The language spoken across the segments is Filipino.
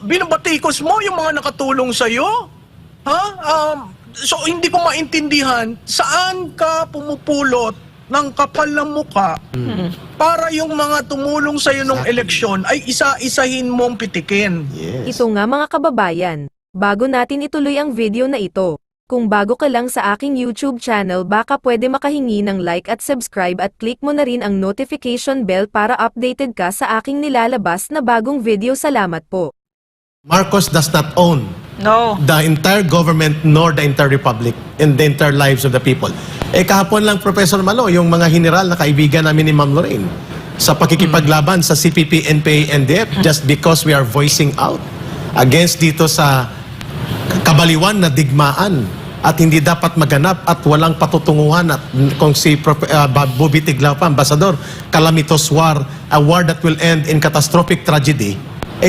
binabatikos mo yung mga nakatulong sa'yo? Ha? So, hindi ko maintindihan saan ka pumupulot ng kapal ng muka para yung mga tumulong sa'yo nung eleksyon ay isa-isahin mong pitikin. Yes. Ito nga mga kababayan, bago natin ituloy ang video na ito, kung bago ka lang sa aking YouTube channel baka pwede makahingi ng like at subscribe at click mo na rin ang notification bell para updated ka sa aking nilalabas na bagong video. Salamat po. Marcos does not own the entire government nor the entire republic and the entire lives of the people. Kahapon lang, Professor Malo, yung mga general na kaibigan namin ni Ma'am Lorraine sa pakikipaglaban sa CPP, NPA, NDF just because we are voicing out against dito sa kabaliwan na digmaan at hindi dapat maganap at walang patutunguhan at kung si Bobby Tiglao pa, Ambassador, calamitous war, a war that will end in catastrophic tragedy,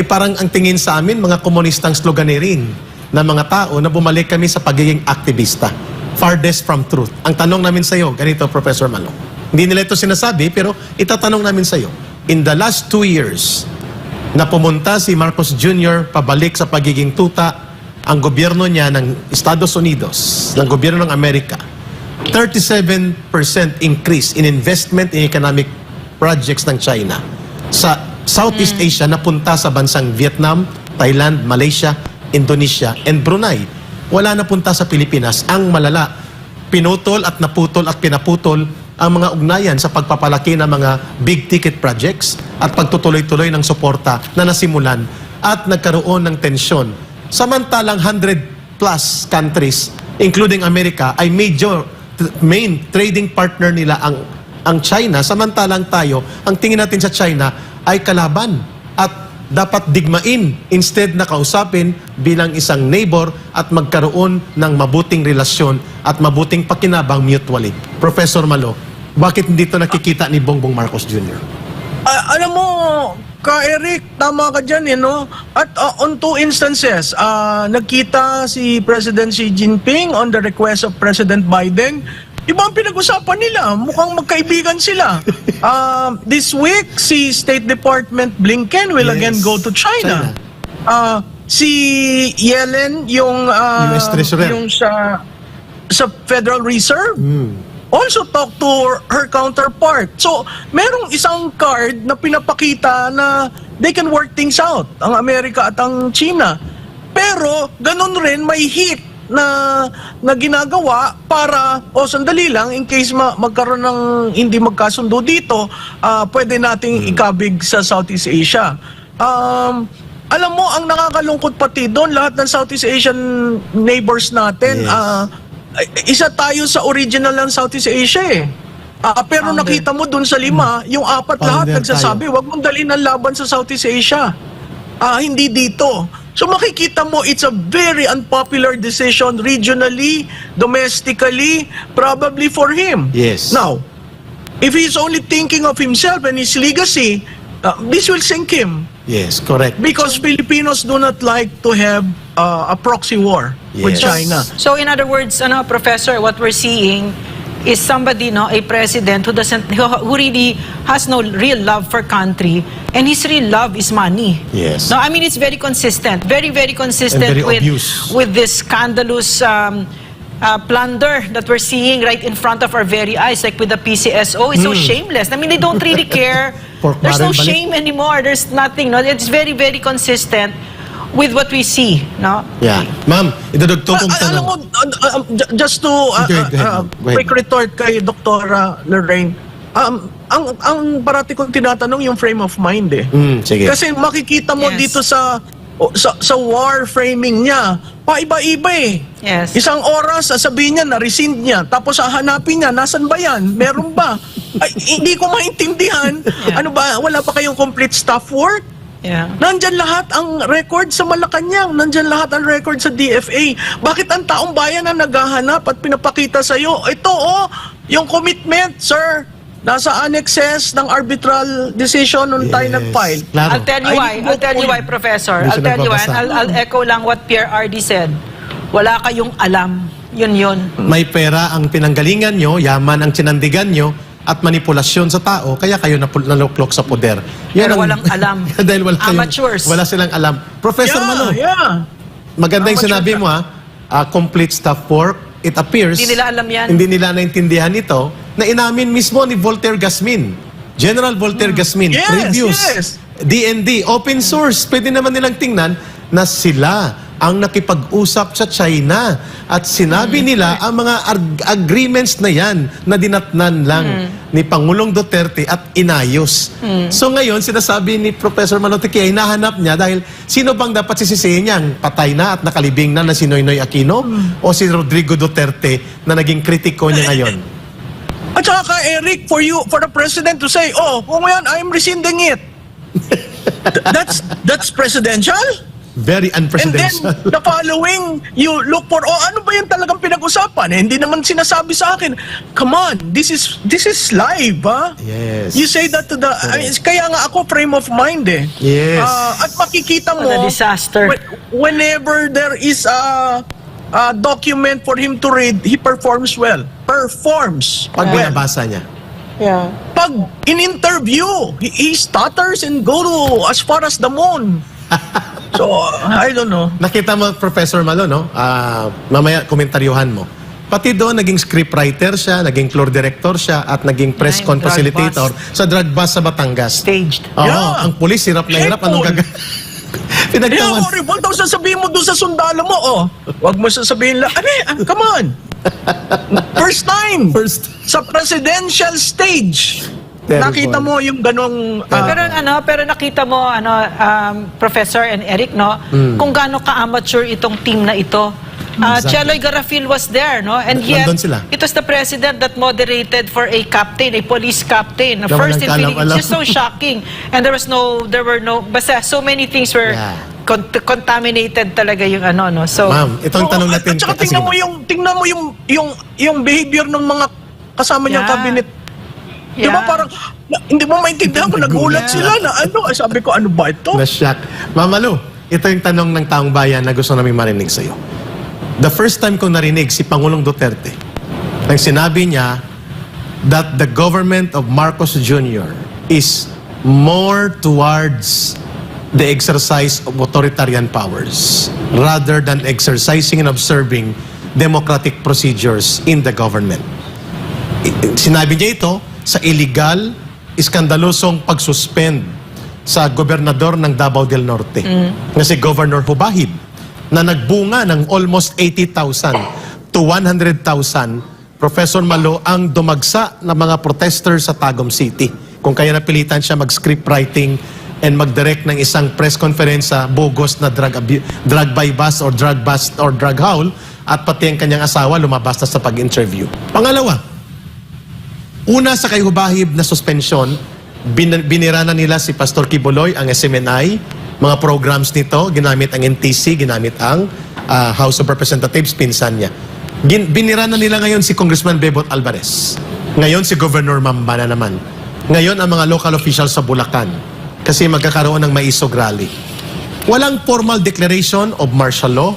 parang ang tingin sa amin, mga komunistang sloganerin na mga tao na bumalik kami sa pagiging aktivista. Farthest from truth. Ang tanong namin sa iyo, ganito, Professor Malo. Hindi nila ito sinasabi, pero itatanong namin sa iyo. In the last 2 years, na pumunta si Marcos Jr. pabalik sa pagiging tuta, ang gobyerno niya ng Estados Unidos, ng gobyerno ng Amerika, 37% increase in investment in economic projects ng China sa Southeast Asia napunta sa bansang Vietnam, Thailand, Malaysia, Indonesia, and Brunei. Wala napunta sa Pilipinas. Ang malala, pinutol at naputol at pinaputol ang mga ugnayan sa pagpapalaki ng mga big ticket projects at pagtutuloy-tuloy ng suporta na nasimulan at nagkaroon ng tensyon. Samantalang 100 plus countries, including Amerika, ay main trading partner nila ang China. Samantalang tayo, ang tingin natin sa China ay kalaban at dapat digmain instead na kausapin bilang isang neighbor at magkaroon ng mabuting relasyon at mabuting pakinabang mutually. Professor Malo, bakit hindi ito nakikita ni Bongbong Marcos Jr.? Alam mo, Eric, tama ka dyan, no? At on 2 instances, nagkita si President Xi Jinping on the request of President Biden. Iba ang pinag-usapan nila. Mukhang magkaibigan sila. This week, si State Department Blinken will again go to China. Si Yellen, yung US Treasurer, yung sa Federal Reserve, also talk to her counterpart. So, merong isang card na pinapakita na they can work things out, ang Amerika at ang China. Pero, ganun rin, may hit na ginagawa para, sandali lang, in case magkaroon ng hindi magkasundo dito, pwede nating ikabig sa Southeast Asia. Alam mo, ang nakakalungkot pati doon, lahat ng Southeast Asian neighbors natin, isa tayo sa original ng Southeast Asia eh. Pero nakita mo doon sa 5, yung 4 lahat nagsasabi, wag mong dalhin ang laban sa Southeast Asia. Hindi dito. So makikita mo, it's a very unpopular decision regionally, domestically, probably for him. Yes. Now, if he's only thinking of himself and his legacy, this will sink him. Yes, correct. Because Filipinos do not like to have a proxy war with China. So in other words, Professor, what we're seeing is somebody, a president who really has no real love for country, and his real love is money. Yes. No, I mean it's very consistent, very consistent And very obvious. with this scandalous plunder that we're seeing right in front of our very eyes, like with the PCSO. It's so shameless. I mean, they don't really care. There's no shame anymore. There's nothing. No, it's very consistent with what we see, no? Yeah. Ma'am, idudugtong kong Alam mo, just to quick retort kay Dr. Lorraine, ang parati kong tinatanong yung frame of mind eh. Sige. Kasi makikita mo dito sa war framing niya, paiba-iba eh. Yes. Isang oras, sasabihin niya, na-rescind niya. Tapos hahanapin niya, nasan ba yan? Meron ba? Ay, hindi ko maintindihan. Ano ba, wala pa kayong complete staff work? Yeah. Nandyan lahat ang record sa Malacanang, nandyan lahat ang record sa DFA. Bakit ang taong bayan na naghahanap at pinapakita sa'yo? Ito yung commitment, sir. Nasa annexes ng arbitral decision nung tayo nag-file. Claro. I'll tell you why, Professor. I'll tell you why. I'll echo lang what Pierre RD said. Wala kayong alam. Yun. May pera ang pinanggalingan nyo, yaman ang sinandigan nyo, at manipulasyon sa tao, kaya kayo naluklok sa poder. Pero walang alam. Dahil Amateurs. wala silang alam. Professor Malo, Yeah. maganda yung Amateur sinabi ka. mo complete staff work. It appears Hindi nila alam yan. Hindi nila naintindihan ito na inamin mismo ni Voltaire Gasmin. General Voltaire Gasmin, Yes, previous yes. DND, open source. Pwede naman nilang tingnan na sila ang nakipag-usap sa China at sinabi nila ang mga agreements na yan na dinatnan lang ni Pangulong Duterte at inayos. So ngayon, sinasabi ni Professor Maloteque ay hinahanap niya dahil sino bang dapat sisisihin niya? Patay na at nakalibing na si Noynoy Aquino o si Rodrigo Duterte na naging kritiko niya ngayon? At saka Eric, for the president to say, kung yan, I'm rescinding it. That's presidential? Very And then, unprecedented. the following, you look for, ano ba yung talagang pinag-usapan? Hindi naman sinasabi sa akin, come on, this is live, ha? Yes. You say that to the, kaya nga ako frame of mind Yes. At makikita mo, What a disaster. Whenever there is a document for him to read, he performs well. Performs Pag well. binabasa niya. Yeah. Pag in-interview, he stutters and go to as far as the moon. So, I don't know. Nakita mo, Professor Malo, no? Mamaya komentaryuhan mo. Pati doon, naging scriptwriter siya, naging floor director siya, at naging press Yeah, con drug facilitator sa drug bust sa Batangas. Staged. Oo, Yeah. ang pulis, hirap na hirap. Anong Shameful. gagawin? Yeah, Pinagtawan. horrible daw sasabihin mo doon sa sundalo mo, Huwag mo sasabihin lang, come on. First time. First. Sa presidential stage. Terrible. Nakita mo yung ganong... Pero nakita mo Professor and Eric, no? Kung gaano ka-amateur itong team na ito. Exactly. Cheloy Garafil was there, no? And yet, Nandun sila. it was the president that moderated for a captain, a police captain. Na First in walang Philippines. kalam-alam. It's just so shocking. And there were no, basta so many things were Yeah. contaminated talaga yung no? So, Ma'am, itong tanong natin. At saka Sige, tingnan mo yung behavior ng mga kasama niyang Yeah. cabinet. Di ba Yeah. parang, hindi mo maintindihan kung nagulat sila na sabi ko, ano ba ito? Na-shock. Mama Lu, ito yung tanong ng taong bayan na gusto namin marinig sa iyo. The first time kong narinig si Pangulong Duterte, nang sinabi niya that the government of Marcos Jr. is more towards the exercise of authoritarian powers rather than exercising and observing democratic procedures in the government. Sinabi niya ito sa illegal, iskandalosong pagsuspend sa gobernador ng Davao del Norte na si Governor Hubahib na nagbunga ng almost 80,000 to 100,000 Professor Malo ang dumagsa ng mga protesters sa Tagum City. Kung kaya napilitan siya mag-script writing and mag-direct ng isang press conference sa bogus na drug by bust or drug bust or drug howl at pati ang kanyang asawa lumabas na sa pag-interview. Pangalawa, una sa kay Hubahib na suspension, binira na nila si Pastor Kibuloy, ang SMNI, mga programs nito, ginamit ang NTC, ginamit ang House of Representatives, pinsan niya. Binira na nila ngayon si Congressman Bebot Alvarez. Ngayon si Governor Mamba na naman. Ngayon ang mga local officials sa Bulacan. Kasi magkakaroon ng maisog rally. Walang formal declaration of martial law,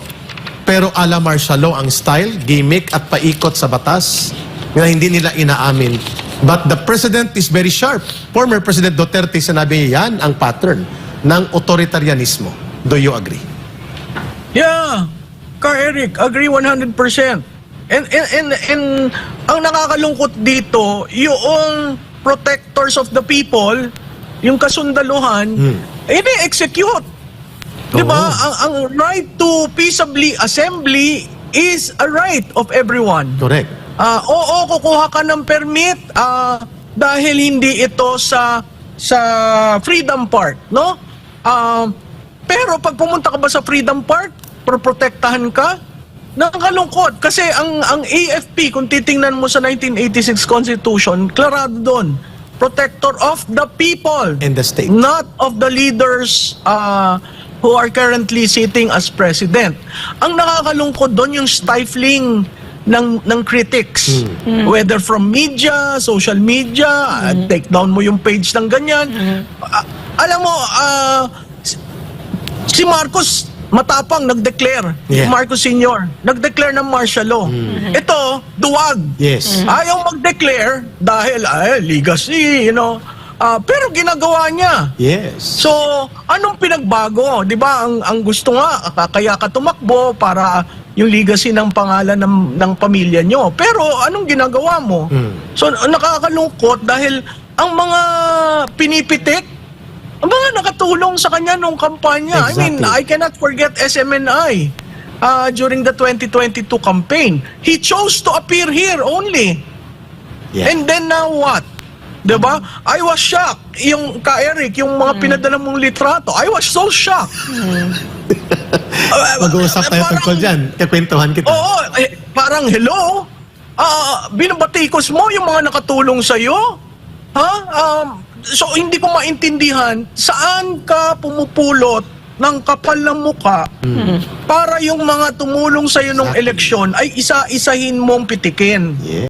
pero ala martial law ang style, gimmick at paikot sa batas na hindi nila inaamin. But the President is very sharp. Former President Duterte, sinabi niya, yan ang pattern ng authoritarianismo. Do you agree? Yeah, Eric, agree 100%. And ang nakakalungkot dito, yung protectors of the people, yung kasundaluhan, ini-execute. Di ba? Ang right to peaceably assembly is a right of everyone. Correct. Oo, kukuha ka ng permit dahil hindi ito sa Freedom Park, no? Pero pag pumunta ka ba sa Freedom Park, protektahan ka? Nakakalungkot kasi ang AFP, kung titingnan mo sa 1986 Constitution, klarado doon, protector of the people And the state. not of the leaders who are currently sitting as president. Ang nakakalungkot doon yung stifling ng critics, whether from media, social media, take down mo yung page ng ganyan. Alam mo, si Marcos matapang, nag-declare. Yeah. Marcos Sr. Nag-declare ng martial law. Ito, duwag. Yes. Ayaw mag-declare dahil legacy, pero ginagawa niya. Yes. So, anong pinagbago? 'Di ba? Ang gusto nga kaya ka tumakbo para yung legacy ng pangalan ng pamilya nyo. Pero anong ginagawa mo? So, nakakalungkot dahil ang mga pinipitik, ang mga nakatulong sa kanya nung kampanya. I mean, Exactly. I cannot forget SMNI during the 2022 campaign. He chose to appear here only. Yeah. And then now what? Diba? I was shocked. Yung ka-Eric, yung mga pinadala mong litrato, I was so shocked. Mag-uusap tayo Parang- tungkol dyan. Kakwentuhan kita. Oo, parang hello? Binabatikos mo yung mga nakatulong sa'yo? Ha? So, hindi ko maintindihan saan ka pumupulot ng kapal ng muka para yung mga tumulong sa'yo nung eleksyon ay isa-isahin mong pitikin. Yeah.